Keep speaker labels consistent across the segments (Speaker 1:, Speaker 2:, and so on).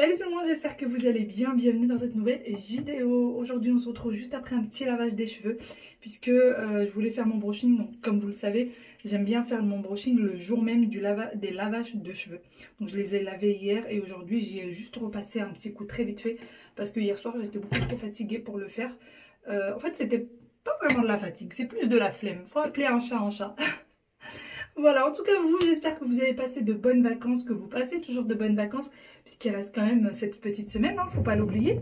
Speaker 1: Salut tout le monde, j'espère que vous allez bien. Bienvenue dans cette nouvelle vidéo. Aujourd'hui, on se retrouve juste après un petit lavage des cheveux puisque je voulais faire mon brushing. Donc, comme vous le savez, j'aime bien faire mon brushing le jour même des lavages de cheveux. Donc, je les ai lavés hier et aujourd'hui, j'y ai juste repassé un petit coup très vite fait parce que hier soir, j'étais beaucoup trop fatiguée pour le faire. En fait, c'était pas vraiment de la fatigue, c'est plus de la flemme. Faut appeler un chat un chat. Voilà, en tout cas, vous, j'espère que vous avez passé de bonnes vacances, que vous passez toujours de bonnes vacances, puisqu'il reste quand même cette petite semaine, hein, faut pas l'oublier.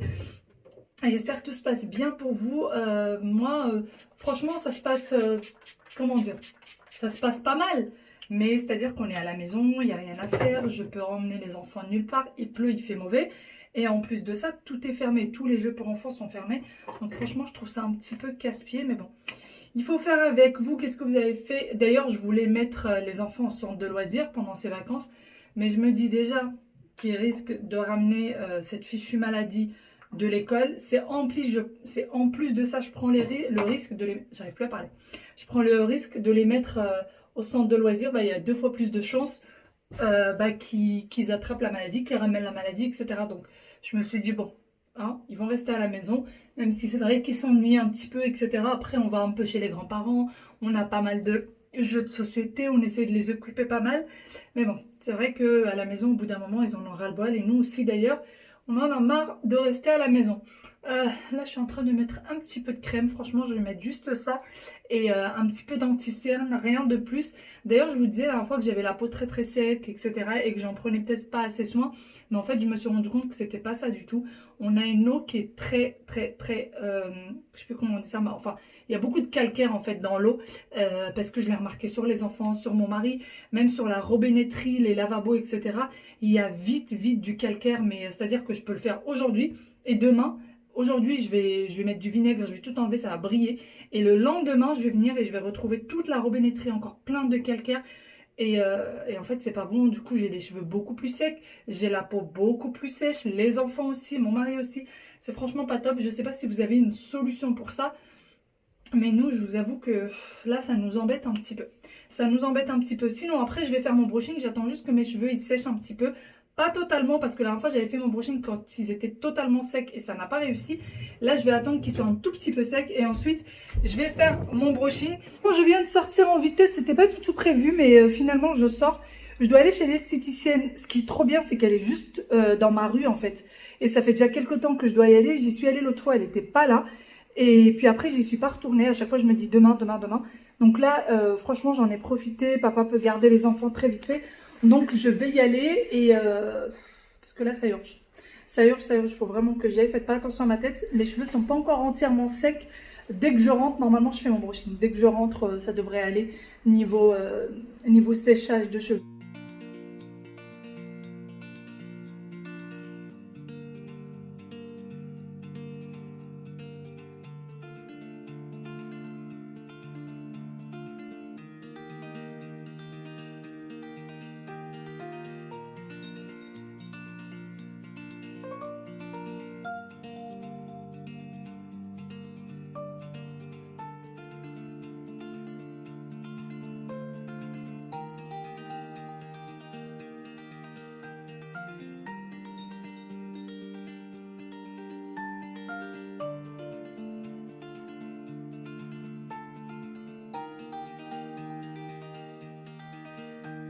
Speaker 1: Et j'espère que tout se passe bien pour vous. Moi, franchement, ça se passe, comment dire, ça se passe pas mal. Mais c'est-à-dire qu'on est à la maison, il n'y a rien à faire, je peux emmener les enfants nulle part, il pleut, il fait mauvais. Et en plus de ça, tout est fermé, tous les jeux pour enfants sont fermés. Donc franchement, je trouve ça un petit peu casse-pied, mais bon. Il faut faire avec vous. Qu'est-ce que vous avez fait? D'ailleurs, je voulais mettre les enfants en centre de loisirs pendant ces vacances. Mais je me dis déjà qu'ils risquent de ramener cette fichue maladie de l'école. C'est en plus de ça, je prends le risque de les... J'arrive plus à parler. Je prends le risque de les mettre au centre de loisirs. Bah, il y a 2 fois plus de chances qu'ils attrapent la maladie, qu'ils ramènent la maladie, etc. Donc, je me suis dit, bon, hein, ils vont rester à la maison. Même si c'est vrai qu'ils s'ennuient un petit peu, etc. Après, on va un peu chez les grands-parents. On a pas mal de jeux de société. On essaie de les occuper pas mal. Mais bon, c'est vrai qu'à la maison, au bout d'un moment, ils en ont ras-le-bol. Et nous aussi, d'ailleurs, on en a marre de rester à la maison. Là, je suis en train de mettre un petit peu de crème. Franchement, je vais mettre juste ça. Et un petit peu d'anti-cerne, rien de plus. D'ailleurs, je vous disais la dernière fois que j'avais la peau très très sec, etc. Et que j'en prenais peut-être pas assez soin. Mais en fait, je me suis rendu compte que c'était pas ça du tout. On a une eau qui est très, je sais plus comment on dit ça, mais enfin, il y a beaucoup de calcaire en fait dans l'eau, parce que je l'ai remarqué sur les enfants, sur mon mari, même sur la robinetterie, les lavabos, etc. Il y a vite du calcaire, mais c'est-à-dire que je peux le faire aujourd'hui et demain. Aujourd'hui, je vais mettre du vinaigre, je vais tout enlever, ça va briller. Et le lendemain, je vais venir et je vais retrouver toute la robinetterie encore plein de calcaire. Et en fait, c'est pas bon. Du coup, j'ai les cheveux beaucoup plus secs. J'ai la peau beaucoup plus sèche. Les enfants aussi, mon mari aussi. C'est franchement pas top. Je sais pas si vous avez une solution pour ça. Mais nous, je vous avoue que là, ça nous embête un petit peu. Ça nous embête un petit peu. Sinon, après, je vais faire mon brushing. J'attends juste que mes cheveux, ils sèchent un petit peu. Pas totalement, parce que la dernière fois, j'avais fait mon brushing quand ils étaient totalement secs et ça n'a pas réussi. Là, je vais attendre qu'ils soient un tout petit peu secs et ensuite, je vais faire mon brushing. Bon, je viens de sortir en vitesse. C'était pas du tout prévu, mais finalement, je sors. Je dois aller chez l'esthéticienne. Ce qui est trop bien, c'est qu'elle est juste dans ma rue, en fait. Et ça fait déjà quelques temps que je dois y aller. J'y suis allée l'autre fois, elle n'était pas là. Et puis après, j'y suis pas retournée. À chaque fois, je me dis demain. Donc là, franchement, j'en ai profité. Papa peut garder les enfants très vite fait. Donc, je vais y aller. Et parce que là, ça urge. Ça urge. Il faut vraiment que j'y aille. Faites pas attention à ma tête. Les cheveux sont pas encore entièrement secs. Dès que je rentre, normalement, je fais mon brushing. Dès que je rentre, ça devrait aller niveau séchage de cheveux.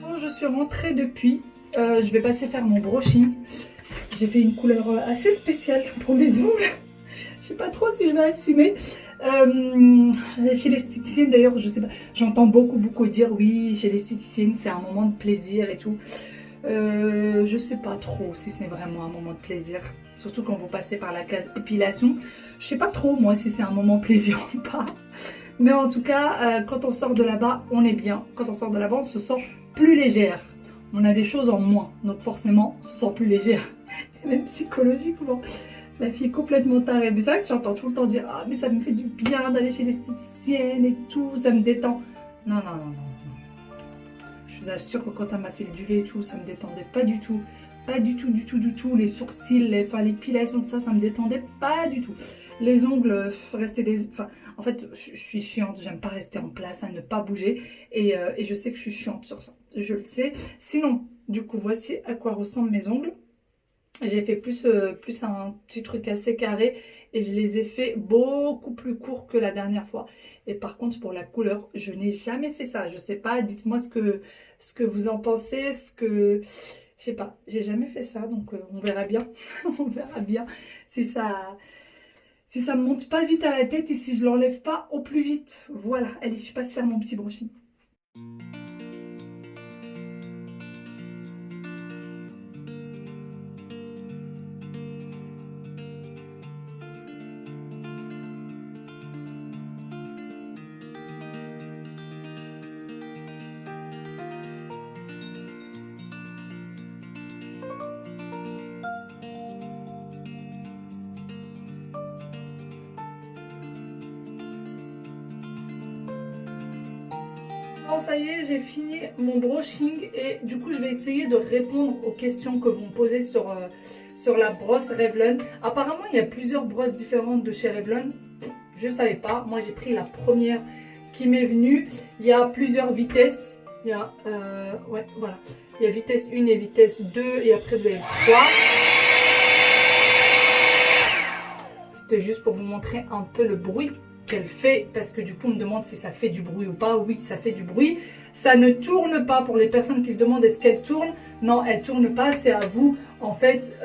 Speaker 1: Bon, je suis rentrée depuis. Je vais passer faire mon brushing. J'ai fait une couleur assez spéciale pour mes ongles. Je sais pas trop si je vais assumer. Chez l'esthéticienne d'ailleurs, je sais pas. J'entends beaucoup dire oui, chez l'esthéticienne c'est un moment de plaisir et tout. Je sais pas trop si c'est vraiment un moment de plaisir. Surtout quand vous passez par la case épilation. Je sais pas trop moi si c'est un moment plaisir ou pas. Mais en tout cas, quand on sort de là-bas, on est bien. Quand on sort de là-bas, on se sent plus légère. On a des choses en moins. Donc forcément, on se sent plus légère. Et même psychologiquement. La fille est complètement tarée. Mais c'est vrai que j'entends tout le temps dire ah, mais ça me fait du bien d'aller chez l'esthéticienne et tout, ça me détend. Non. Je vous assure que quand elle m'a fait le duvet et tout, ça me détendait pas du tout. Pas du tout. Les sourcils, l'épilation, tout ça, ça me détendait pas du tout. Les ongles, rester des... Enfin, en fait, je suis chiante. J'aime pas rester en place, à ne pas bouger. Et je sais que je suis chiante sur ça. Je le sais. Sinon, du coup, voici à quoi ressemblent mes ongles. J'ai fait plus un petit truc assez carré et je les ai fait beaucoup plus courts que la dernière fois. Et par contre, pour la couleur, je n'ai jamais fait ça. Je sais pas, dites-moi ce que vous en pensez, je sais pas, j'ai jamais fait ça, donc on verra bien. On verra bien si si ça me monte pas vite à la tête et si je l'enlève pas au plus vite. Voilà, allez, je passe faire mon petit brushing. Bon, ça y est, j'ai fini mon brushing et du coup, je vais essayer de répondre aux questions que vous me posez sur la brosse Revlon. Apparemment, il y a plusieurs brosses différentes de chez Revlon. Je ne savais pas. Moi, j'ai pris la première qui m'est venue. Il y a plusieurs vitesses. Il y a, ouais, voilà. Il y a vitesse 1 et vitesse 2 et après, vous avez 3. C'était juste pour vous montrer un peu le bruit qu'elle fait, parce que du coup on me demande si ça fait du bruit ou pas. Oui, ça fait du bruit. Ça ne tourne pas, pour les personnes qui se demandent est-ce qu'elle tourne. Non, elle tourne pas, c'est à vous en fait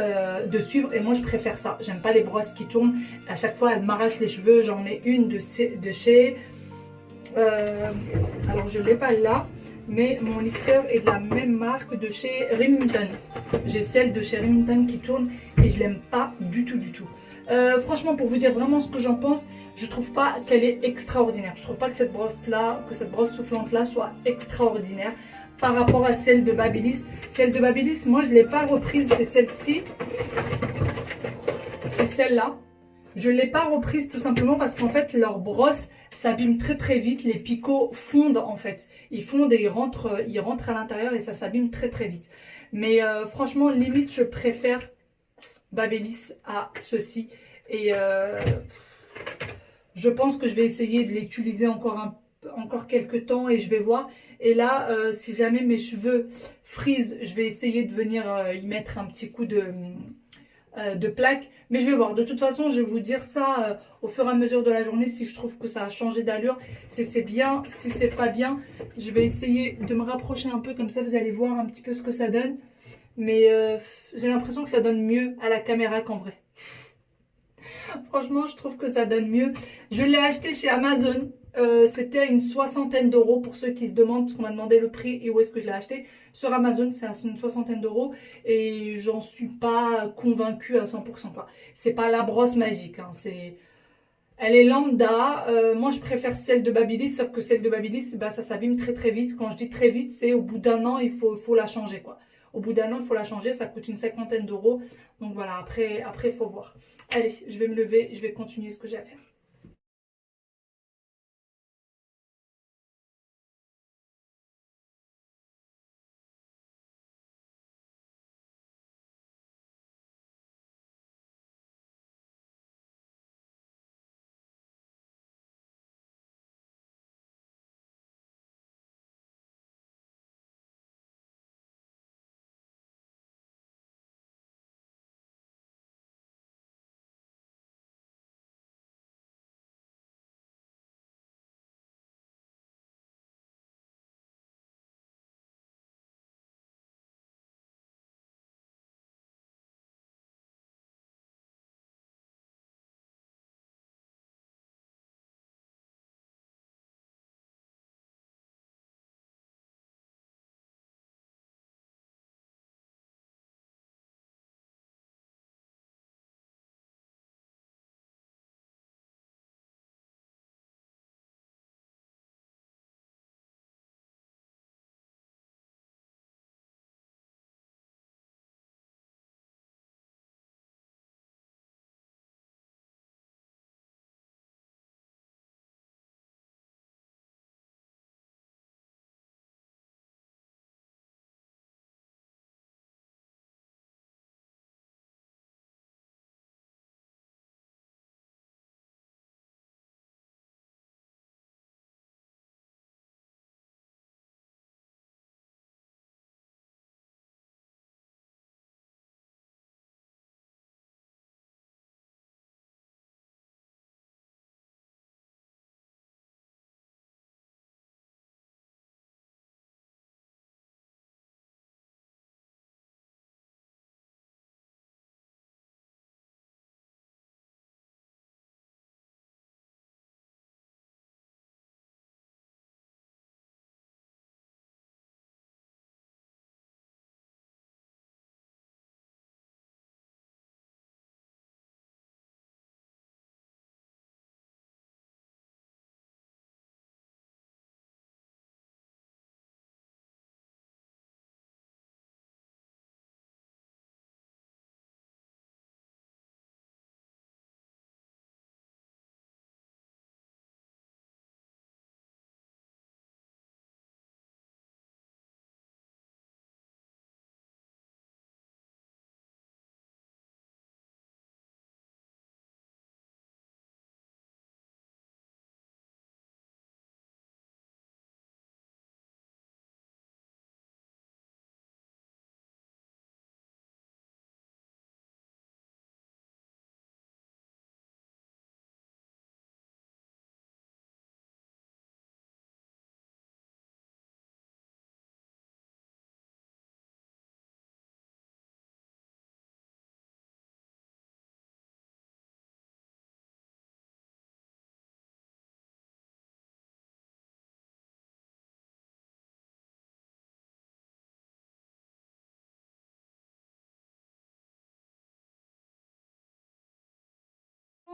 Speaker 1: de suivre, et moi je préfère ça. J'aime pas les brosses qui tournent, à chaque fois elle m'arrache les cheveux. J'en ai une de chez alors je l'ai pas là, mais mon lisseur est de la même marque, de chez Remington. J'ai celle de chez Remington qui tourne et je l'aime pas du tout du tout. Franchement, pour vous dire vraiment ce que j'en pense, je trouve pas qu'elle est extraordinaire. Je trouve pas que cette brosse là, que cette brosse soufflante là soit extraordinaire par rapport à celle de Babyliss. Celle de Babyliss, moi je l'ai pas reprise, c'est celle-ci, c'est celle-là. Je ne l'ai pas reprise tout simplement parce qu'en fait leur brosse s'abîme très très vite. Les picots fondent en fait. Ils fondent et ils rentrent à l'intérieur et ça s'abîme très très vite. Mais franchement, limite je préfère Babyliss à ceci. Et je pense que je vais essayer de l'utiliser encore quelques temps et je vais voir. Et là, si jamais mes cheveux frisent, je vais essayer de venir y mettre un petit coup de plaque. Mais je vais voir. De toute façon, je vais vous dire ça au fur et à mesure de la journée si je trouve que ça a changé d'allure. Si c'est bien, si c'est pas bien, je vais essayer de me rapprocher un peu. Comme ça, vous allez voir un petit peu ce que ça donne. Mais j'ai l'impression que ça donne mieux à la caméra qu'en vrai. Franchement, je trouve que ça donne mieux. Je l'ai acheté chez Amazon. C'était une soixantaine d'euros pour ceux qui se demandent, parce qu'on m'a demandé le prix et où est-ce que je l'ai acheté. Sur Amazon, c'est une soixantaine d'euros et j'en suis pas convaincue à 100%. C'est pas la brosse magique, hein, elle est lambda. Moi, je préfère celle de Babyliss, sauf que celle de Babyliss, bah, ça s'abîme très très vite. Quand je dis très vite, c'est au bout d'un an, il faut la changer, quoi. Au bout d'un an, il faut la changer. Ça coûte une cinquantaine d'euros. Donc voilà, après, il faut voir. Allez, je vais me lever, je vais continuer ce que j'ai à faire.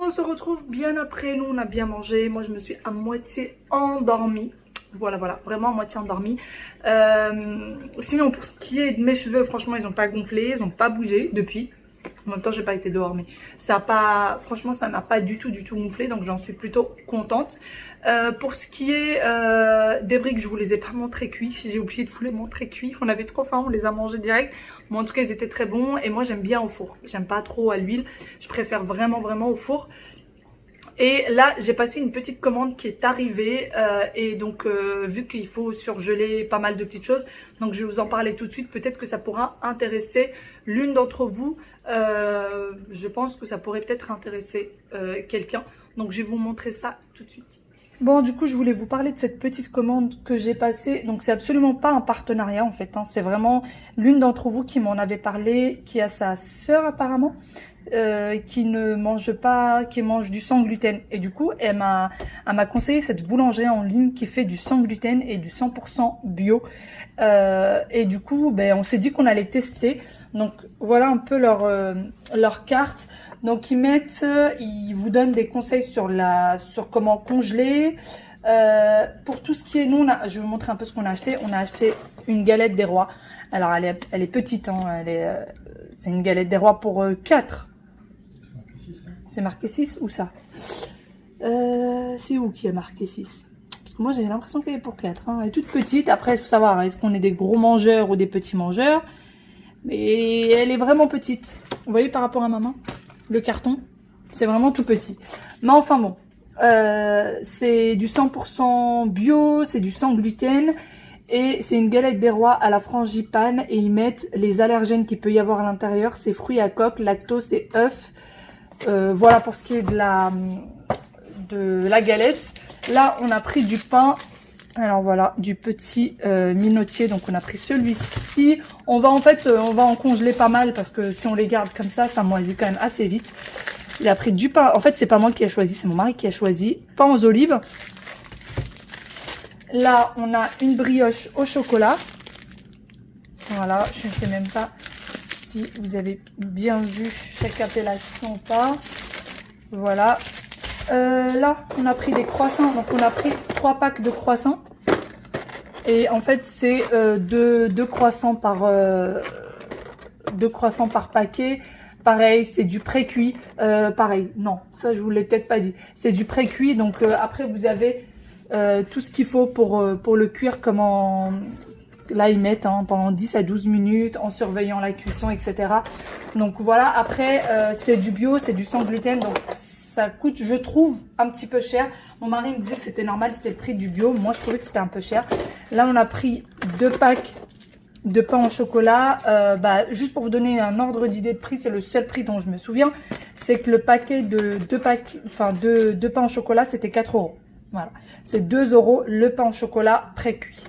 Speaker 1: On se retrouve bien après, nous on a bien mangé, moi je me suis à moitié endormie. Voilà, vraiment à moitié endormie. Sinon, pour ce qui est de mes cheveux, franchement, ils n'ont pas gonflé, ils n'ont pas bougé depuis. En même temps, j'ai pas été dehors, mais ça a pas, franchement, ça n'a pas du tout gonflé, donc j'en suis plutôt contente. Pour ce qui est des briques, je vous les ai pas montrés cuits. J'ai oublié de vous les montrer cuits. On avait trop faim, on les a mangés direct. Mais en tout cas, ils étaient très bons. Et moi, j'aime bien au four. J'aime pas trop à l'huile. Je préfère vraiment au four. Et là, j'ai passé une petite commande qui est arrivée et donc vu qu'il faut surgeler pas mal de petites choses, donc je vais vous en parler tout de suite. Peut-être que ça pourra intéresser l'une d'entre vous. Je pense que ça pourrait peut-être intéresser quelqu'un. Donc je vais vous montrer ça tout de suite. Bon, du coup, je voulais vous parler de cette petite commande que j'ai passée. Donc, c'est absolument pas un partenariat, en fait. Hein. C'est vraiment l'une d'entre vous qui m'en avait parlé, qui a sa sœur, apparemment, qui ne mange pas, qui mange du sans gluten. Et du coup, elle m'a conseillé cette boulangerie en ligne qui fait du sans gluten et du 100% bio. Et du coup, ben, on s'est dit qu'on allait tester. Donc, voilà un peu leur carte. Donc ils vous donnent des conseils sur comment congeler. Pour tout ce qui est, je vais vous montrer un peu ce qu'on a acheté. On a acheté une galette des rois. Alors elle est petite, hein, c'est une galette des rois pour 4. C'est marqué 6 ou ça c'est où qui est marqué 6? Parce que moi j'ai l'impression qu'elle est pour 4. Hein. Elle est toute petite. Après il faut savoir, est-ce qu'on est des gros mangeurs ou des petits mangeurs? Mais elle est vraiment petite. Vous voyez par rapport à ma main? Le carton, c'est vraiment tout petit. Mais enfin bon, c'est du 100% bio, c'est du sans gluten. Et c'est une galette des rois à la frangipane. Et ils mettent les allergènes qu'il peut y avoir à l'intérieur. C'est fruits à coque, lactose et œufs. Voilà pour ce qui est de la galette. Là, on a pris du pain. Alors voilà, du petit minotier, donc on a pris celui-ci. On va en congeler pas mal parce que si on les garde comme ça moisit quand même assez vite. Il a pris du pain, en fait c'est pas moi qui ai choisi, c'est mon mari qui a choisi. Pain aux olives. Là, on a une brioche au chocolat. Voilà, je ne sais même pas si vous avez bien vu chaque appellation ou pas. Voilà. Là, on a pris des croissants. Donc, on a pris 3 packs de croissants. Et en fait, c'est 2 croissants par paquet. Pareil, c'est du pré-cuit. Pareil, non, ça, je vous l'ai peut-être pas dit. C'est du pré-cuit. Donc, après, vous avez tout ce qu'il faut pour le cuire. Là, ils mettent pendant 10 à 12 minutes en surveillant la cuisson, etc. Donc, voilà. Après, c'est du bio, c'est du sans gluten. Donc, ça coûte, je trouve, un petit peu cher. Mon mari me disait que c'était normal, c'était le prix du bio. Moi, je trouvais que c'était un peu cher. Là, on a pris 2 packs de pain au chocolat. Juste pour vous donner un ordre d'idée de prix, c'est le seul prix dont je me souviens. C'est que le paquet de 2 pain au chocolat, c'était 4 €. Voilà. C'est 2 € le pain au chocolat pré-cuit.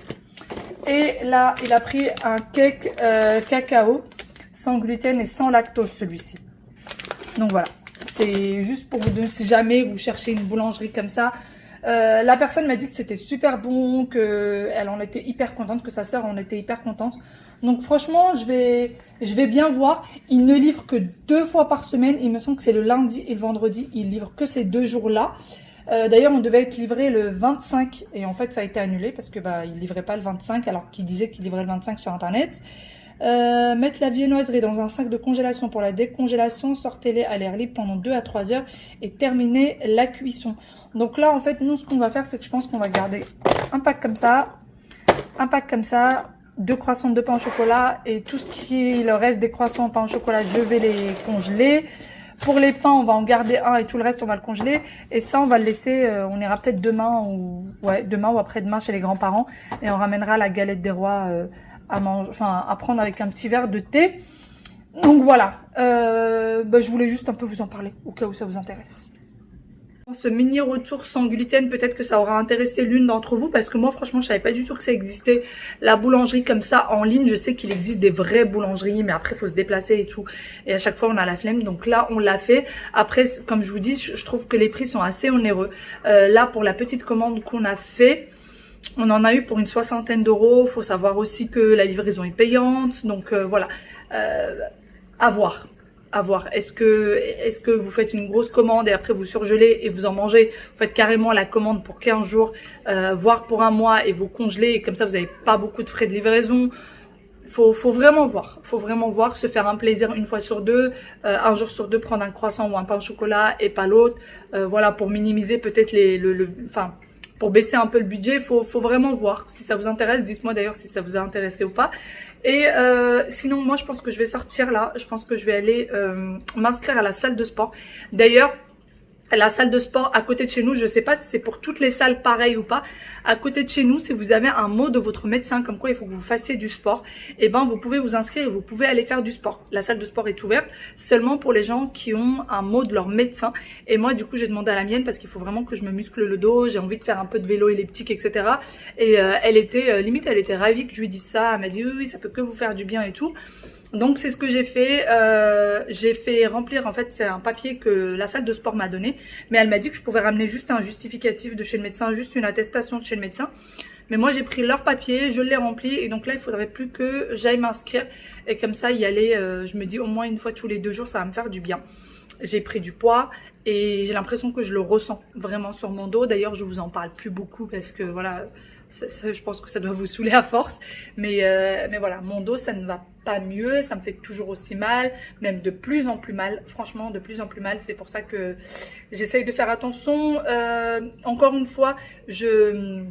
Speaker 1: Et là, il a pris un cake cacao sans gluten et sans lactose, celui-ci. Donc, voilà. C'est juste pour vous donner, si jamais vous cherchez une boulangerie comme ça. La personne m'a dit que c'était super bon, qu'elle en était hyper contente, que sa sœur en était hyper contente. Donc franchement, je vais bien voir. Il ne livre que 2 fois par semaine. Il me semble que c'est le lundi et le vendredi. Il livre que ces 2 jours-là. D'ailleurs, on devait être livré le 25 et en fait, ça a été annulé parce que il livrait pas le 25 alors qu'il disait qu'il livrait le 25 sur Internet. Mettre la viennoiserie dans un sac de congélation pour la décongélation, sortez-les à l'air libre pendant 2 à 3 heures et terminez la cuisson. Donc là, en fait, nous, ce qu'on va faire, c'est que je pense qu'on va garder un pack comme ça, 2 croissants de pain au chocolat et tout ce qui est le reste des croissants au pain au chocolat, je vais les congeler. Pour les pains, on va en garder un et tout le reste, on va le congeler. Et ça, on va le laisser, on ira peut-être demain ou après-demain chez les grands-parents et on ramènera la galette des rois à prendre avec un petit verre de thé. Donc voilà, je voulais juste un peu vous en parler au cas où ça vous intéresse. Ce mini retour sans gluten, peut-être que ça aura intéressé l'une d'entre vous parce que moi franchement je savais pas du tout que ça existait, la boulangerie comme ça en ligne. Je sais qu'il existe des vraies boulangeries mais après il faut se déplacer et tout et à chaque fois on a la flemme, donc là on l'a fait. Après comme je vous dis, je trouve que les prix sont assez onéreux. Là pour la petite commande qu'on a fait, on en a eu pour une 60aine d'euros. Faut savoir aussi que la livraison est payante, donc voilà, à voir à voir. Est-ce que vous faites une grosse commande et après vous surgelez et vous en mangez? Vous faites carrément la commande pour 15 jours, voire pour un mois et vous congelez et comme ça vous n'avez pas beaucoup de frais de livraison. Faut vraiment voir. Faut vraiment voir, se faire un plaisir une fois sur deux, un jour sur deux, prendre un croissant ou un pain au chocolat et pas l'autre. Voilà, pour minimiser peut-être enfin, pour baisser un peu le budget, faut vraiment voir. Si ça vous intéresse, dites-moi d'ailleurs si ça vous a intéressé ou pas. Et sinon, moi, je pense que je vais sortir là. Je pense que je vais aller m'inscrire à la salle de sport. D'ailleurs, la salle de sport à côté de chez nous, je ne sais pas si c'est pour toutes les salles pareil ou pas. À côté de chez nous, si vous avez un mot de votre médecin comme quoi il faut que vous fassiez du sport, eh ben vous pouvez vous inscrire et vous pouvez aller faire du sport. La salle de sport est ouverte seulement pour les gens qui ont un mot de leur médecin. Et moi, du coup, j'ai demandé à la mienne parce qu'il faut vraiment que je me muscle le dos. J'ai envie de faire un peu de vélo elliptique, etc. Et elle était limite, elle était ravie que je lui dise ça. Elle m'a dit oui, ça peut que vous faire du bien et tout. Donc c'est ce que j'ai fait. J'ai fait remplir, en fait c'est un papier que la salle de sport m'a donné, mais elle m'a dit que je pouvais ramener juste un justificatif de chez le médecin, juste une attestation de chez le médecin. Mais moi j'ai pris leur papier, je l'ai rempli et donc là il faudrait plus que j'aille m'inscrire et comme ça y aller, je me dis au moins une fois tous les 2 jours ça va me faire du bien. J'ai pris du poids et j'ai l'impression que je le ressens vraiment sur mon dos. D'ailleurs je vous en parle plus beaucoup parce que voilà, je pense que ça doit vous saouler à force. Mais voilà, mon dos ça ne va pas mieux, ça me fait toujours aussi mal, même de plus en plus mal, franchement de plus en plus mal. C'est pour ça que j'essaye de faire attention. Encore une fois, je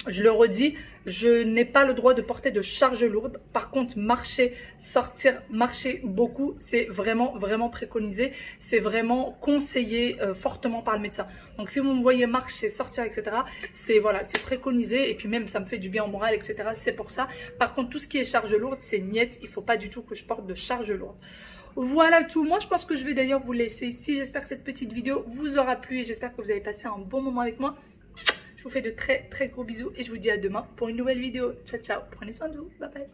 Speaker 1: le redis, je n'ai pas le droit de porter de charge lourde. Par contre, marcher, sortir, marcher beaucoup, c'est vraiment, vraiment préconisé. C'est vraiment conseillé fortement par le médecin. Donc, si vous me voyez marcher, sortir, etc., c'est voilà, c'est préconisé. Et puis même, ça me fait du bien au moral, etc. C'est pour ça. Par contre, tout ce qui est charge lourde, c'est niette. Il ne faut pas du tout que je porte de charge lourde. Voilà tout. Moi, je pense que je vais d'ailleurs vous laisser ici. J'espère que cette petite vidéo vous aura plu et j'espère que vous avez passé un bon moment avec moi. Je vous fais de très très gros bisous et je vous dis à demain pour une nouvelle vidéo. Ciao ciao, prenez soin de vous, bye bye.